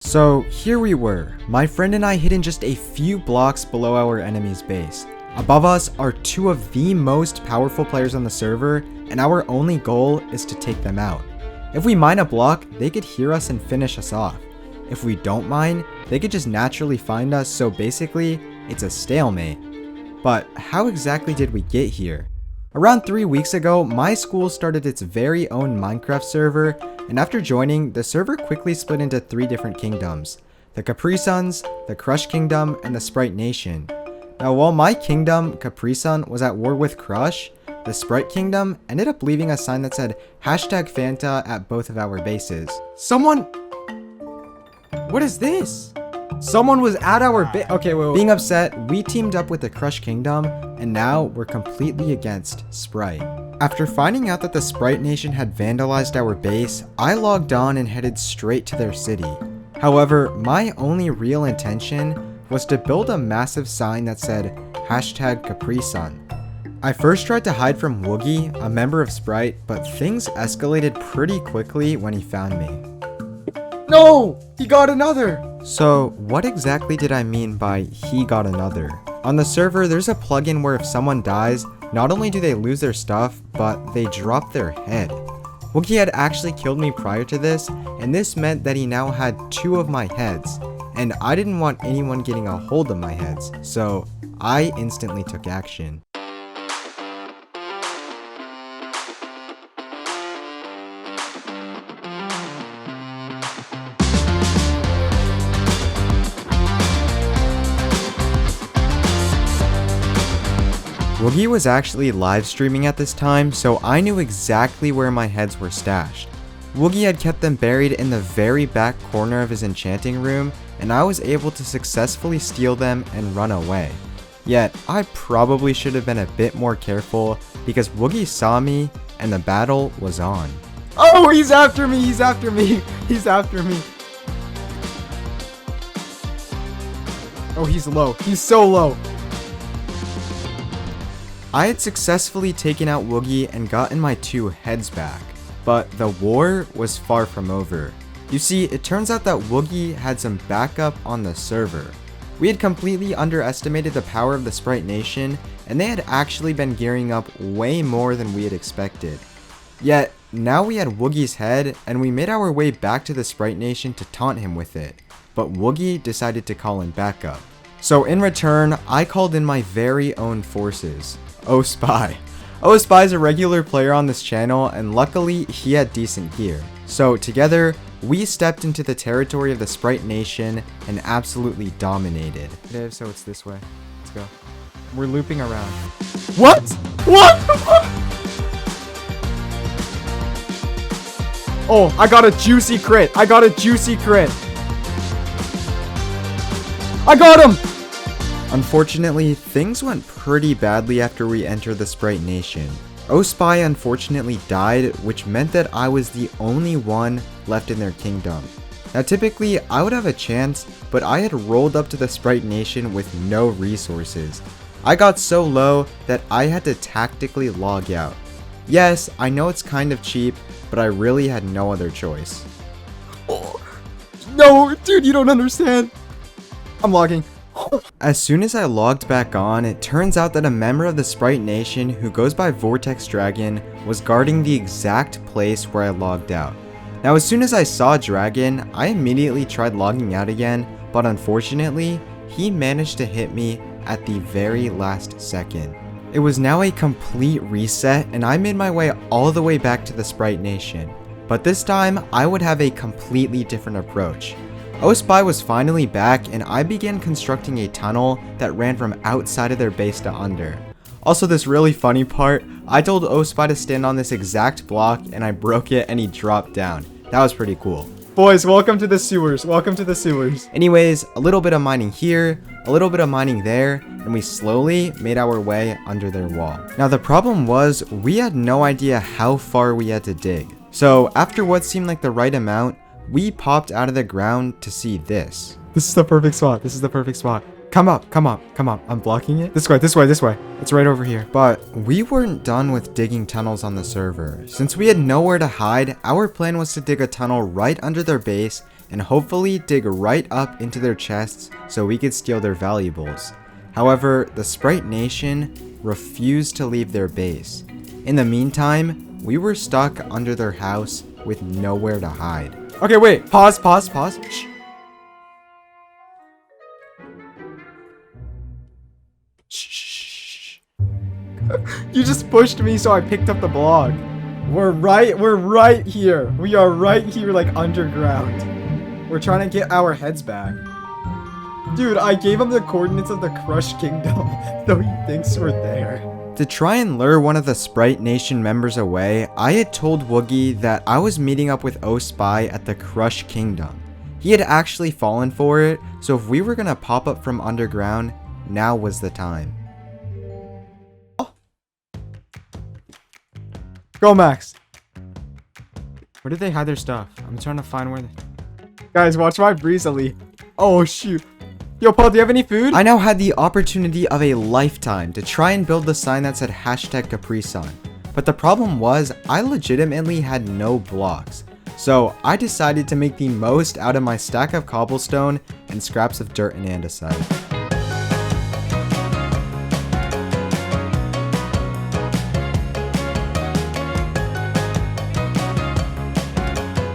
So here we were, my friend and I hidden just a few blocks below our enemy's base. Above us are two of the most powerful players on the server, and our only goal is to take them out. If we mine a block, they could hear us and finish us off. If we don't mine, they could just naturally find us, so basically, it's a stalemate. But how exactly did we get here? Around 3 weeks ago, my school started its very own Minecraft server, and after joining, the server quickly split into 3 different kingdoms: the Capri Suns, the Crush Kingdom, and the Sprite Nation. Now while my kingdom, Capri Sun, was at war with Crush, the Sprite Kingdom ended up leaving a sign that said #Fanta at both of our bases. What is this? Someone was at our okay, wait. Being upset, we teamed up with the Crush Kingdom, and now we're completely against Sprite. After finding out that the Sprite Nation had vandalized our base, I logged on and headed straight to their city. However, my only real intention was to build a massive sign that said #CapriSun. I first tried to hide from Woogie, a member of Sprite, but things escalated pretty quickly when he found me. No! He got another! So, what exactly did I mean by he got another? On the server, there's a plugin where if someone dies, not only do they lose their stuff, but they drop their head. Woogie had actually killed me prior to this, and this meant that he now had 2 of my heads, and I didn't want anyone getting a hold of my heads, so I instantly took action. Woogie was actually live streaming at this time, so I knew exactly where my heads were stashed. Woogie had kept them buried in the very back corner of his enchanting room, and I was able to successfully steal them and run away. Yet, I probably should have been a bit more careful because Woogie saw me and the battle was on. Oh, he's after me! He's after me! He's after me! Oh, he's low. He's so low. I had successfully taken out Woogie and gotten my 2 heads back, but the war was far from over. You see, it turns out that Woogie had some backup on the server. We had completely underestimated the power of the Sprite Nation, and they had actually been gearing up way more than we had expected. Yet, now we had Woogie's head, and we made our way back to the Sprite Nation to taunt him with it, but Woogie decided to call in backup. So in return, I called in my very own forces. Spy. Spy is a regular player on this channel, and luckily he had decent gear. So together, we stepped into the territory of the Sprite Nation and absolutely dominated. So it's this way. Let's go. We're looping around. What? What? Oh, I got a juicy crit. I got a juicy crit. I got him! Unfortunately, things went pretty badly after we entered the Sprite Nation. Spy unfortunately died, which meant that I was the only one left in their kingdom. Now typically, I would have a chance, but I had rolled up to the Sprite Nation with no resources. I got so low that I had to tactically log out. Yes, I know it's kind of cheap, but I really had no other choice. Oh, no, dude, you don't understand. I'm logging. As soon as I logged back on, it turns out that a member of the Sprite Nation who goes by Vortex Dragon was guarding the exact place where I logged out. Now as soon as I saw Dragon, I immediately tried logging out again, but unfortunately, he managed to hit me at the very last second. It was now a complete reset, and I made my way all the way back to the Sprite Nation. But this time, I would have a completely different approach. Spy was finally back, and I began constructing a tunnel that ran from outside of their base to under. Also, this really funny part, I told Spy to stand on this exact block, and I broke it and he dropped down. That was pretty cool. Boys, welcome to the sewers. Welcome to the sewers. Anyways, a little bit of mining here, a little bit of mining there, and we slowly made our way under their wall. Now the problem was, we had no idea how far we had to dig. So after what seemed like the right amount, we popped out of the ground to see this. This is the perfect spot. This is the perfect spot. Come up, come up, come up. I'm blocking it. This way, this way, this way. It's right over here. But we weren't done with digging tunnels on the server. Since we had nowhere to hide, our plan was to dig a tunnel right under their base and hopefully dig right up into their chests so we could steal their valuables. However, the Sprite Nation refused to leave their base. In the meantime, we were stuck under their house with nowhere to hide. Okay, wait, pause. Shh. Shh. You just pushed me, so I picked up the block. We're right here. We are right here, like underground. We're trying to get our heads back. Dude, I gave him the coordinates of the Crush Kingdom, so he thinks we're there. To try and lure one of the Sprite Nation members away, I had told Woogie that I was meeting up with Spy at the Crush Kingdom. He had actually fallen for it, so if we were gonna pop up from underground, now was the time. Go, Max. Where did they hide their stuff? I'm trying to find where they... Guys, watch my breezily. Oh, shoot. Yo, Paul, do you have any food? I now had the opportunity of a lifetime to try and build the sign that said #CapriSun. But the problem was, I legitimately had no blocks. So I decided to make the most out of my stack of cobblestone and scraps of dirt and andesite.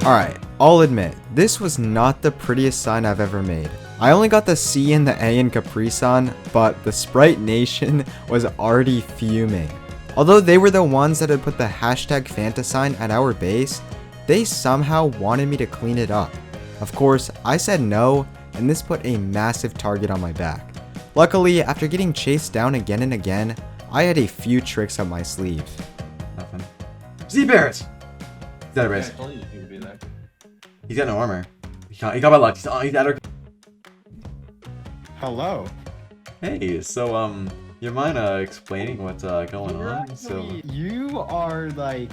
Alright, I'll admit, this was not the prettiest sign I've ever made. I only got the C and the A in CapriSun, but the Sprite Nation was already fuming. Although they were the ones that had put the #Fanta sign at our base, they somehow wanted me to clean it up. Of course, I said no, and this put a massive target on my back. Luckily, after getting chased down again and again, I had a few tricks up my sleeve. Nothing. See Parrot! He's at our base. I told you he would be there. He's got no armor. He got my luck. He's at our... Hello. Hey, so, you mind, explaining what's, going on? So, you are like...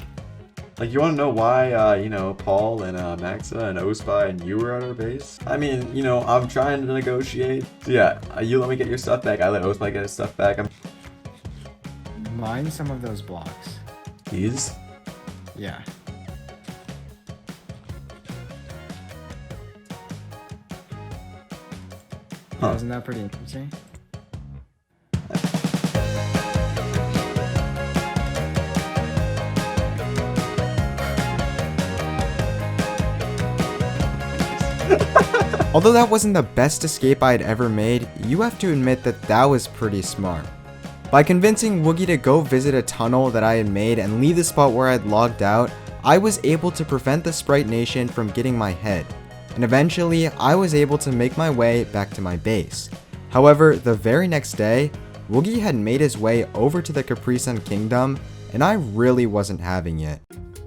Like, you wanna know why, you know, Paul and, Maxa and Ospy and you were at our base? I mean, you know, I'm trying to negotiate. So yeah, you let me get your stuff back. I let Ospy get his stuff back. Mine some of those blocks. These? Yeah. Huh. Isn't that pretty interesting? Although that wasn't the best escape I had ever made, you have to admit that that was pretty smart. By convincing Woogie to go visit a tunnel that I had made and leave the spot where I had logged out, I was able to prevent the Sprite Nation from getting my head. And eventually, I was able to make my way back to my base. However, the very next day, Woogie had made his way over to the CapriSun Kingdom, and I really wasn't having it.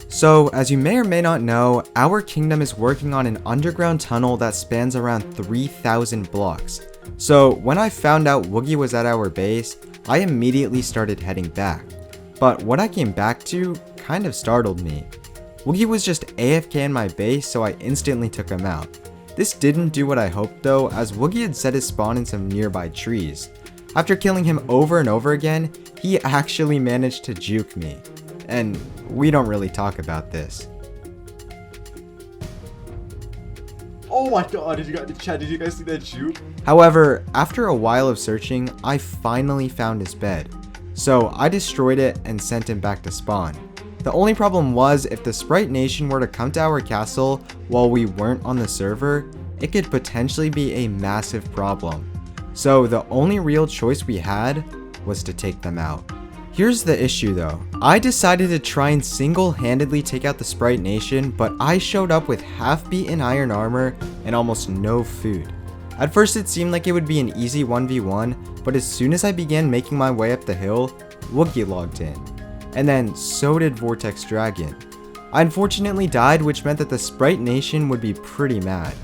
So, as you may or may not know, our kingdom is working on an underground tunnel that spans around 3,000 blocks. So, when I found out Woogie was at our base, I immediately started heading back. But what I came back to kind of startled me. Woogie was just AFK in my base, so I instantly took him out. This didn't do what I hoped though, as Woogie had set his spawn in some nearby trees. After killing him over and over again, he actually managed to juke me. And we don't really talk about this. Oh my god, did you guys see that juke? However, after a while of searching, I finally found his bed. So I destroyed it and sent him back to spawn. The only problem was, if the Sprite Nation were to come to our castle while we weren't on the server, it could potentially be a massive problem. So the only real choice we had was to take them out. Here's the issue though. I decided to try and single-handedly take out the Sprite Nation, but I showed up with half-beaten iron armor and almost no food. At first it seemed like it would be an easy 1v1, but as soon as I began making my way up the hill, Woogie logged in. And then so did Vortex Dragon. I unfortunately died, which meant that the Sprite Nation would be pretty mad.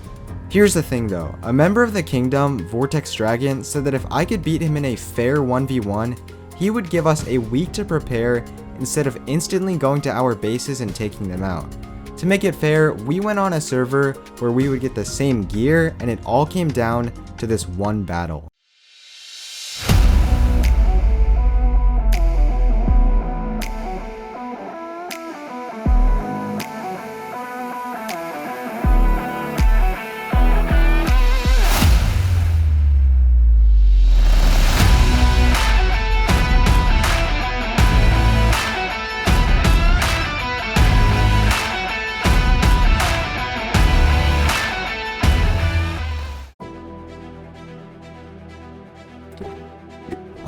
Here's the thing though, a member of the kingdom, Vortex Dragon, said that if I could beat him in a fair 1v1, he would give us a week to prepare instead of instantly going to our bases and taking them out. To make it fair, we went on a server where we would get the same gear, and it all came down to this one battle.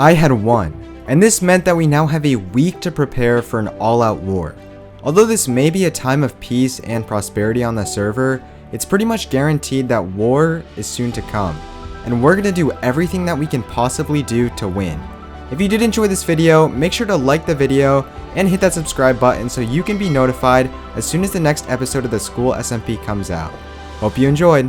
I had won, and this meant that we now have a week to prepare for an all-out war. Although this may be a time of peace and prosperity on the server, it's pretty much guaranteed that war is soon to come, and we're gonna do everything that we can possibly do to win. If you did enjoy this video, make sure to like the video and hit that subscribe button so you can be notified as soon as the next episode of the School SMP comes out. Hope you enjoyed!